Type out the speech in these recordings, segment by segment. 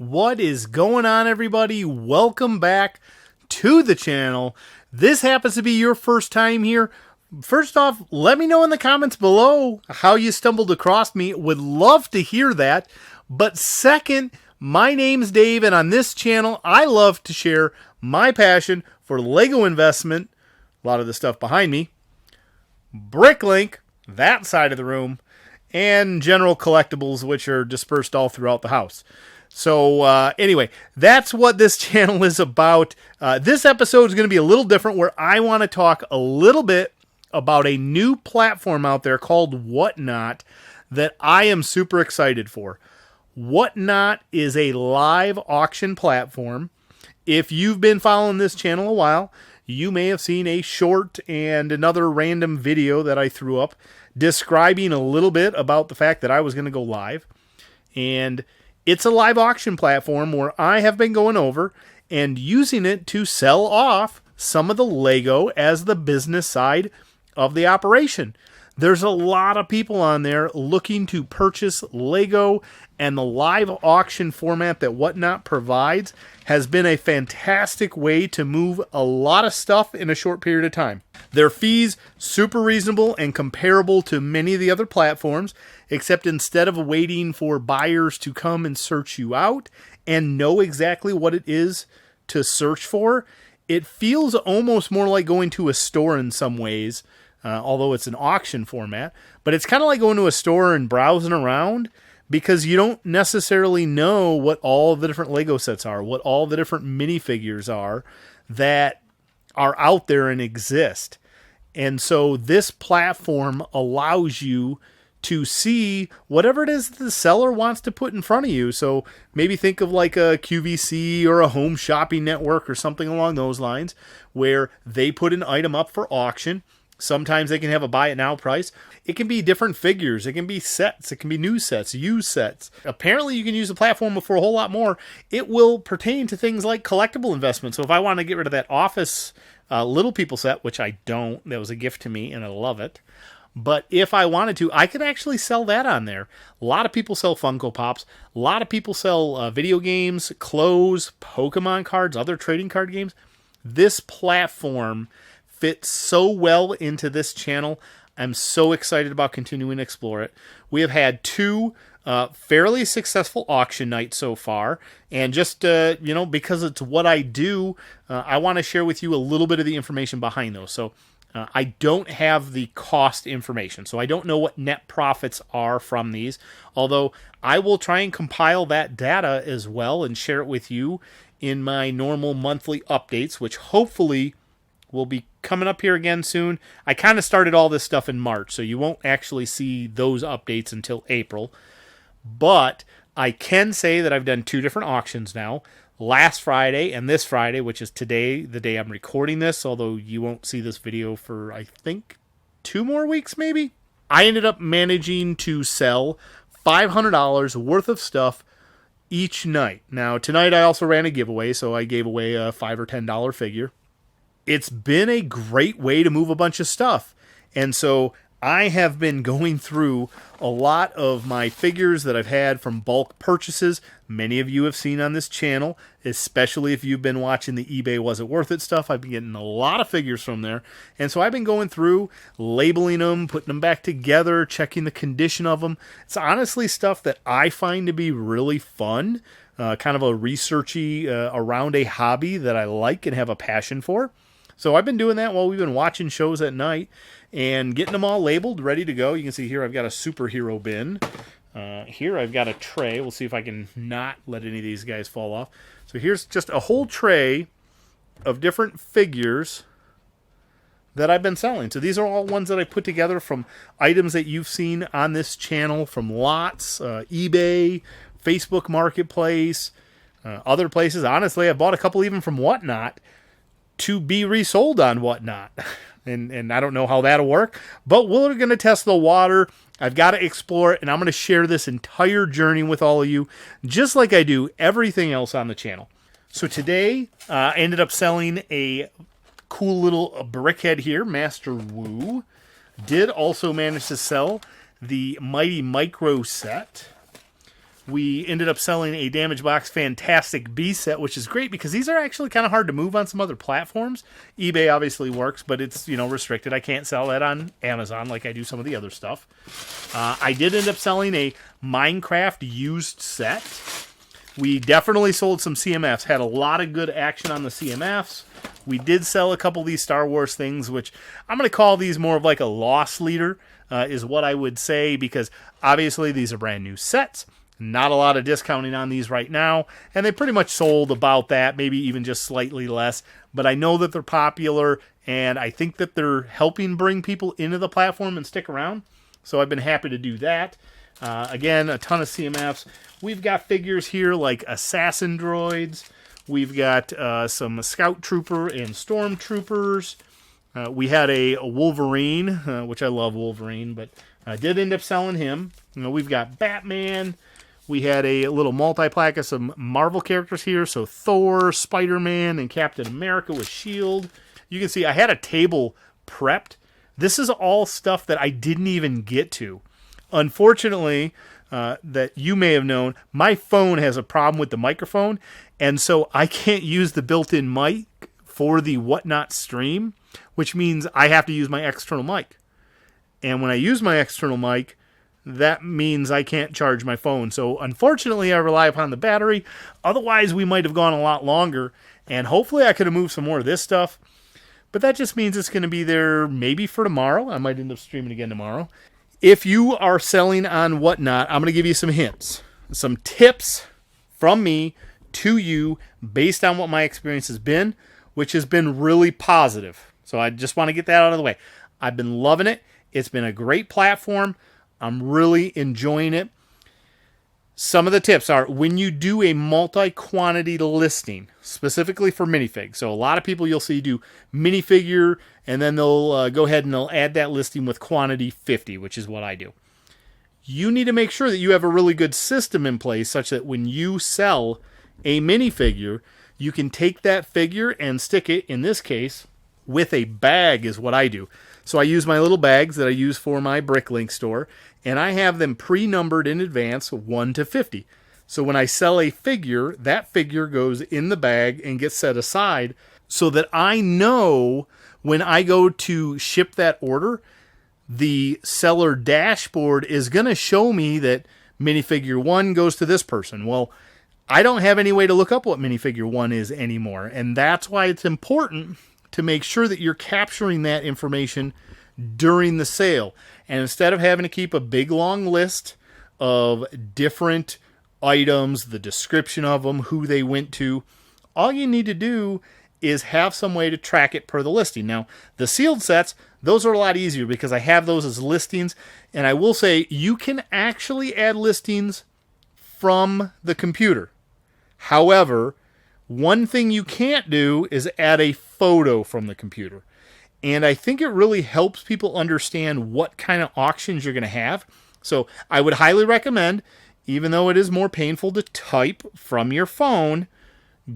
What is going on, everybody? Welcome back to the channel. This happens to be your first time here. First off, let me know in the comments below how you stumbled across me. Would love to hear that. But second, my name's Dave, and on this channel, I love to share my passion for Lego investment, a lot of the stuff behind me, Bricklink, that side of the room, and general collectibles, which are dispersed all throughout the house. So anyway, that's what this channel is about. This episode is going to be a little different, where I want to talk a little bit about a new platform out there called Whatnot that I am super excited for. Whatnot is a live auction platform. If you've been following this channel a while, you may have seen a short and another random video that I threw up describing a little bit about the fact that I was going to go live. And it's a live auction platform where I have been going over and using it to sell off some of the Lego as the business side of the operation. There's a lot of people on there looking to purchase Lego, and the live auction format that Whatnot provides has been a fantastic way to move a lot of stuff in a short period of time. Their fees, super reasonable and comparable to many of the other platforms, except instead of waiting for buyers to come and search you out and know exactly what it is to search for, it feels almost more like going to a store in some ways, although it's an auction format. But it's kind of like going to a store and browsing around, because you don't necessarily know what all the different Lego sets are, what all the different minifigures are that are out there and exist. And so this platform allows you to see whatever it is the seller wants to put in front of you. So maybe think of like a QVC or a Home Shopping Network or something along those lines, where they put an item up for auction. Sometimes they can have a buy it now price. It can be different figures. It can be sets. It can be new sets, used sets. Apparently, you can use the platform for a whole lot more. It will pertain to things like collectible investments. So if I want to get rid of that Office Little People set, which I don't, that was a gift to me and I love it. But if I wanted to, I could actually sell that on there. A lot of people sell Funko Pops. A lot of people sell video games, clothes, Pokemon cards, other trading card games. This platform fits so well into this channel. I'm so excited about continuing to explore it. We have had two fairly successful auction nights so far, and just because it's what I do, I want to share with you a little bit of the information behind those. So I don't have the cost information, so I don't know what net profits are from these, although I will try and compile that data as well and share it with you in my normal monthly updates, which hopefully will be coming up here again soon. I kind of started all this stuff in March, so you won't actually see those updates until April. But I can say that I've done two different auctions now. Last Friday and this Friday, which is today, the day I'm recording this, although you won't see this video for, I think, 2 more weeks maybe. I ended up managing to sell $500 worth of stuff each night. Now, tonight I also ran a giveaway, so I gave away a $5 or $10 figure. It's been a great way to move a bunch of stuff. And so I have been going through a lot of my figures that I've had from bulk purchases. Many of you have seen on this channel, especially if you've been watching the eBay Was It Worth It stuff. I've been getting a lot of figures from there. And so I've been going through, labeling them, putting them back together, checking the condition of them. It's honestly stuff that I find to be really fun, kind of a researchy around a hobby that I like and have a passion for. So I've been doing that while we've been watching shows at night and getting them all labeled, ready to go. You can see here I've got a superhero bin. Here I've got a tray. We'll see if I can not let any of these guys fall off. So here's just a whole tray of different figures that I've been selling. So these are all ones that I put together from items that you've seen on this channel, from lots, eBay, Facebook Marketplace, other places. Honestly, I bought a couple even from Whatnot to be resold on Whatnot. And I don't know how that'll work, but we're going to test the water. I've got to explore it, and I'm going to share this entire journey with all of you, just like I do everything else on the channel. So today, I ended up selling a cool little brickhead here, Master Wu. Did also manage to sell the Mighty Micro set, We ended up selling a Damage Box Fantastic Beast set, which is great because these are actually kind of hard to move on some other platforms. eBay obviously works, but it's, restricted. I can't sell that on Amazon like I do some of the other stuff. I did end up selling a Minecraft used set. We definitely sold some CMFs. Had a lot of good action on the CMFs. We did sell a couple of these Star Wars things, which I'm going to call these more of like a loss leader, is what I would say, because obviously these are brand new sets. Not a lot of discounting on these right now, and they pretty much sold about that, maybe even just slightly less. But I know that they're popular, and I think that they're helping bring people into the platform and stick around. So I've been happy to do that. Again, a ton of CMFs. We've got figures here like Assassin Droids. We've got some Scout Trooper and Stormtroopers. We had a Wolverine, which I love Wolverine, but I did end up selling him. We've got Batman. We had a little multi-plaque of some Marvel characters here. So Thor, Spider-Man, and Captain America with S.H.I.E.L.D. You can see I had a table prepped. This is all stuff that I didn't even get to. Unfortunately, that you may have known, my phone has a problem with the microphone. And so I can't use the built-in mic for the Whatnot stream, which means I have to use my external mic. And when I use my external mic, that means I can't charge my phone. So unfortunately, I rely upon the battery. Otherwise, we might have gone a lot longer. And hopefully, I could have moved some more of this stuff. But that just means it's going to be there maybe for tomorrow. I might end up streaming again tomorrow. If you are selling on Whatnot, I'm going to give you some hints. Some tips from me to you based on what my experience has been, which has been really positive. So I just want to get that out of the way. I've been loving it. It's been a great platform. I'm really enjoying it. Some of the tips are when you do a multi-quantity listing, specifically for minifigs. So a lot of people you'll see do minifigure, and then they'll go ahead and they'll add that listing with quantity 50, which is what I do. You need to make sure that you have a really good system in place such that when you sell a minifigure, you can take that figure and stick it, in this case, with a bag is what I do. So I use my little bags that I use for my Bricklink store, and I have them pre-numbered in advance 1 to 50. So when I sell a figure, that figure goes in the bag and gets set aside so that I know when I go to ship that order, the seller dashboard is going to show me that minifigure 1 goes to this person. Well, I don't have any way to look up what minifigure 1 is anymore, and that's why it's important to make sure that you're capturing that information during the sale. And instead of having to keep a big long list of different items, the description of them, who they went to, all you need to do is have some way to track it per the listing. Now, the sealed sets, those are a lot easier because I have those as listings. And I will say you can actually add listings from the computer. However, one thing you can't do is add a photo from the computer. And I think it really helps people understand what kind of auctions you're going to have. So I would highly recommend, even though it is more painful to type from your phone,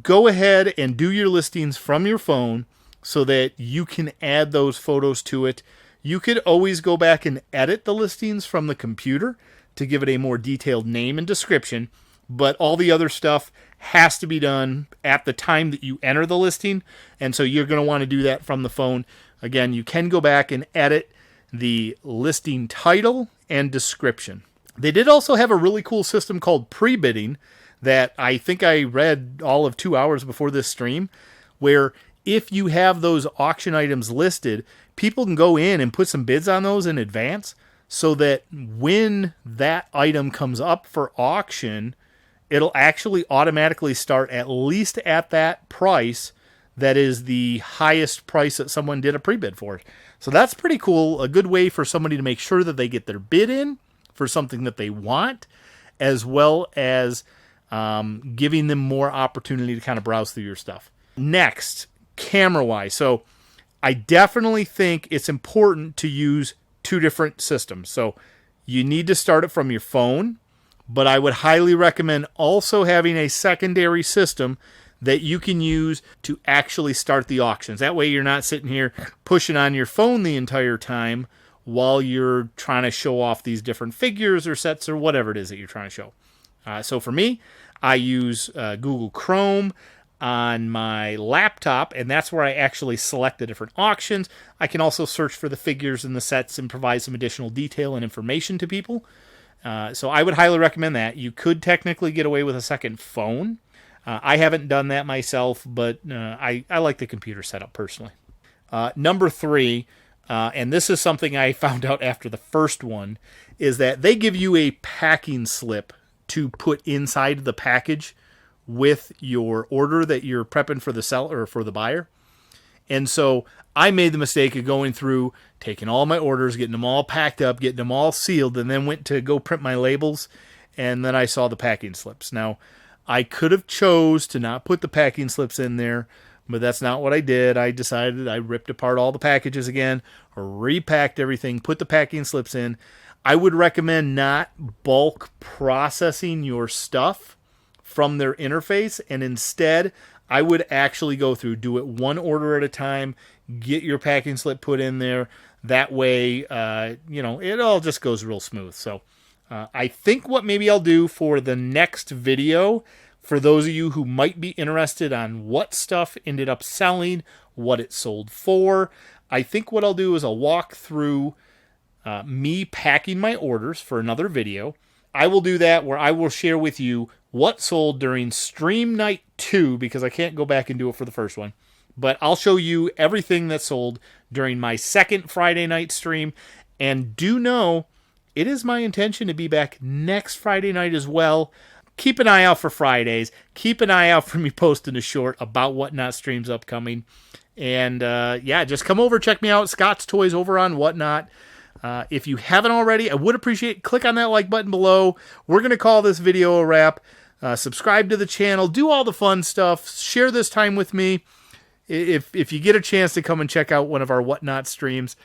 go ahead and do your listings from your phone so that you can add those photos to it. You could always go back and edit the listings from the computer to give it a more detailed name and description. But all the other stuff has to be done at the time that you enter the listing. And so you're going to want to do that from the phone. Again, you can go back and edit the listing title and description. They did also have a really cool system called pre-bidding that I think I read all of 2 hours before this stream, where if you have those auction items listed, people can go in and put some bids on those in advance so that when that item comes up for auction, it'll actually automatically start at least at that price that is the highest price that someone did a pre-bid for. So that's pretty cool. A good way for somebody to make sure that they get their bid in for something that they want, as well as giving them more opportunity to kind of browse through your stuff. Next, camera-wise. So I definitely think it's important to use two different systems. So you need to start it from your phone, but I would highly recommend also having a secondary system that you can use to actually start the auctions. That way you're not sitting here pushing on your phone the entire time while you're trying to show off these different figures or sets or whatever it is that you're trying to show. So for me, I use Google Chrome on my laptop, and that's where I actually select the different auctions. I can also search for the figures and the sets and provide some additional detail and information to people. So I would highly recommend that. You could technically get away with a second phone. I haven't done that myself, but I like the computer setup personally. Number 3, and this is something I found out after the first one, is that they give you a packing slip to put inside the package with your order that you're prepping for the seller or for the buyer. And so I made the mistake of going through, taking all my orders, getting them all packed up, getting them all sealed, and then went to go print my labels, and then I saw the packing slips. Now, I could have chose to not put the packing slips in there, but that's not what I did. I decided I ripped apart all the packages again, repacked everything, put the packing slips in. I would recommend not bulk processing your stuff from their interface, and instead I would actually go through, do it one order at a time, get your packing slip put in there. That way, it all just goes real smooth. So I think what maybe I'll do for the next video, for those of you who might be interested on what stuff ended up selling, what it sold for, I think what I'll do is I'll walk through me packing my orders for another video. I will do that where I will share with you what sold during stream night 2, because I can't go back and do it for the first one. But I'll show you everything that sold during my second Friday night stream. And do know, it is my intention to be back next Friday night as well. Keep an eye out for Fridays. Keep an eye out for me posting a short about Whatnot streams upcoming. And just come over, check me out, ScotsToys over on Whatnot. If you haven't already, I would appreciate, click on that like button below. We're going to call this video a wrap. Subscribe to the channel, do all the fun stuff, share this time with me. If you get a chance to come and check out one of our Whatnot streams,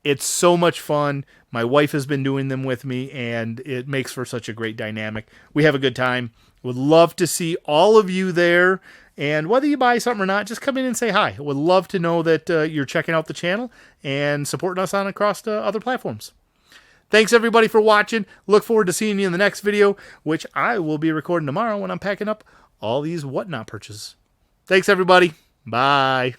it's so much fun. My wife has been doing them with me, and it makes for such a great dynamic. We have a good time. Would love to see all of you there. And whether you buy something or not, just come in and say hi. Would love to know that you're checking out the channel and supporting us on across other platforms. Thanks, everybody, for watching. Look forward to seeing you in the next video, which I will be recording tomorrow when I'm packing up all these Whatnot purchases. Thanks, everybody. Bye.